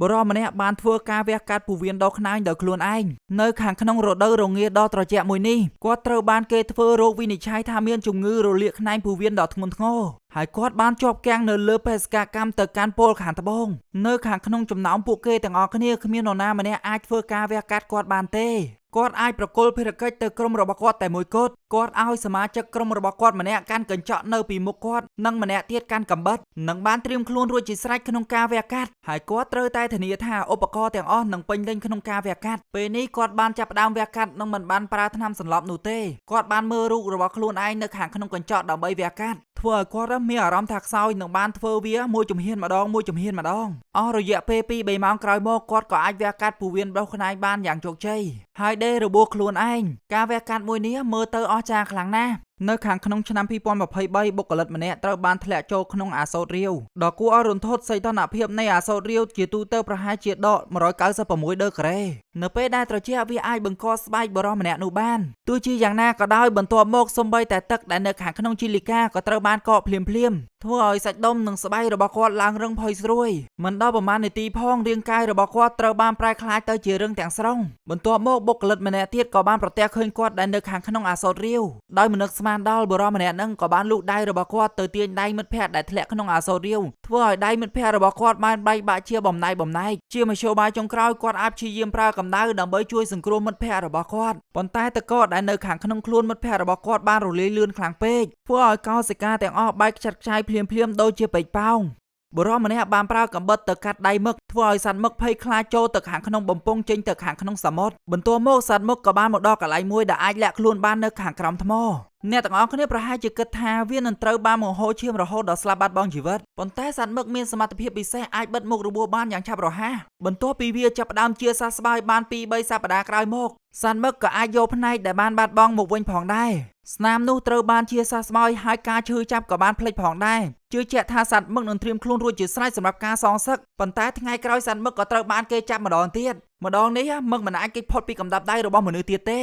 បរិមម្នាក់បានធ្វើការវះកាត់ពោះវៀនដល់ខ្នើយដោយខ្លួនឯងនៅខាងក្នុងរដូវរងាដ៏ត្រជាក់មួយនេះគាត់ត្រូវបានគេធ្វើរោគវិនិច្ឆ័យថាមានជំងឺរលាកខ្នែងពោះវៀនដ៏ធ្ងន់ធ្ងរហើយគាត់បានជាប់គាំងនៅលើបេសកកម្មទៅកាន់ពលខាងត្បូងនៅខាងក្នុងចំណោមពួកគេទាំងអស់គ្នាគ្មាននរណាម្នាក់អាចធ្វើការវះកាត់គាត់បានទេគាត់អាចប្រគល់ភារកិច្ចទៅក្រុមរបស់គាត់តែមួយគត់គាត់ឲ្យសមាជិកក្រុមរបស់គាត់ម្នាក់កាន់កញ្ចក់នៅពីមុខគាត់និងម្នាក់ទៀតកាន់កាំបិតនិងបានត្រៀមខ្លួនរួចជាស្រេចក្នុងការវះកាត់ហើយគាត់ត្រូវតែធានាថាឧបករណ៍ទាំងអស់នឹងពេញលេញក្នុងការវះកាត់ពេលនេះគាត់បានចាប់ផ្ដើមវះកាត់និងមិនបានប្រើថ្នាំសន្លប់នោះទេគាត់បានមើលរូបរបស់ខ្លួនឯងនៅខាងក្នុងកញ្ចក់ដើម្បីវះកាត់ធ្វើឲ្យគាត់មានអារម្មណ៍ថាខ្សោយនឹងបានធ្វើវាមួយជំហានម្ដងអស់រយៈពេល 2-3 ម៉ោងក្រោយមកគាត់ក៏អាចវះកាត់ពោះវៀនដុសខ្នែងបានយ៉ាងជោគជ័យហើយដេររបួសខ្លួនឯងការវះកាត់មួយនេះមើលទៅអស្ចារ្យខ្លាំងណាស់នៅខាងក្នុងឆ្នាំ 2023 បុគ្គលិកម្នាក់ត្រូវបានធ្លាក់ចូលក្នុងអាសូតរាវដ៏គួរឲ្យរន្ធត់សីតុណ្ហភាពនៃអាសូតរាវជាទូទៅប្រហែលជាដក196 ដឺក្រេនៅពេលដែលត្រជាក់វាអាចបង្កស្បែកបរិសម្នាក់នោះបានទោះជាយ៉ាងណាក៏ដោយបន្ទាប់មកសូម្បីតែទឹកដែលនៅខាងក្នុងជីលីកាក៏ត្រូវបានកកភ្លាមធ្វើឲ្យសាច់ដុំនិងស្បែករបស់គាត់ឡើងរឹងផុយស្រួយមិនដល់ប្រមាណនាទីផងរាងកាយរបស់គាត់ត្រូវបានប្រែក្លាយទៅជារឹងទាំងស្រុងបន្ទាប់មកបុគ្គលិកម្នាក់ទៀតក៏បានប្រទះឃើញគាត់ដែលនៅខាងក្នុងអាសូតរាវដោយមិននឹកស្មានដល់បរិសម្នាក់នឹងក៏បានលូកដៃរបស់គាត់ទៅទាញដៃមិត្តភក្តិដែលធ្លាក់ក្នុងអាសូតរាវធ្វើឲ្យដៃមិត្តភក្តិរបស់គាត់បានបែកបាក់ជាបំណែកជាមធ្យោបាយចុងក្រោយគាត់អាចព្យាយាមប្រើកម្ដៅដើម្បីជួយសង្គ្រោះមិត្តភក្តិរបស់គាត់ប៉ុន្តែតកដែលនៅខាងក្នុងខ្លួនមិត្តភក្តិរបស់គាត់បានរលាយលឿនខ្លាំងពេកធ្វើឲ្យកោសិកាទាំងអស់បែកខ្ចាត់ខ្ចាយភ្លាមដូចជាពេជ្រប៉ោងបរិម្នាក់បានប្រើកាំបិតទៅកាត់ដៃមឹកធ្វើឲ្យសត្វមឹកភ័យខ្លាចចូលទៅខាងក្នុងបំពង់ចេញទៅខាងក្នុងសមុទ្របន្ទាប់មកសត្វមឹកក៏បានមកដល់កន្លែងមួយដែលអាចលាក់ខ្លួនបាននៅខាងក្រោមថ្មអ្នកទាំងអស់គ្នាប្រហែលជាគិតថាវានឹងត្រូវបានបង្ហូរឈាមរហូតដល់ស្លាប់បាត់បង់ជីវិតប៉ុន្តែសត្វមឹកមានសមត្ថភាពពិសេសអាចបិទមុខរបួសបានយ៉ាងឆាប់រហ័សបន្ទាប់ពីវាចាប់ផ្ដើមជាសះស្បើយបាន 2-3 សប្តាហ៍ក្រោយមកសត្វមឹកក៏អាចយកផ្នែកដែលបានបាត់បង់មកវិញផងដែរស្នាមនោះត្រូវបានជាសះស្បើយហើយការឈឺចាប់ក៏បានភ្លេចផងដែរជឿជាក់ថាសត្វមឹកនឹងត្រៀមខ្លួនរួចជាស្រេចសម្រាប់ការសងសឹកប៉ុន្តែថ្ងៃក្រោយសត្វមឹកក៏ត្រូវបានគេចាប់ម្ដងទៀតម្ដងនេះមឹកមិនអាចគេចផុតពីកម្ដាប់ដៃរបស់មនុស្សទៀតទេ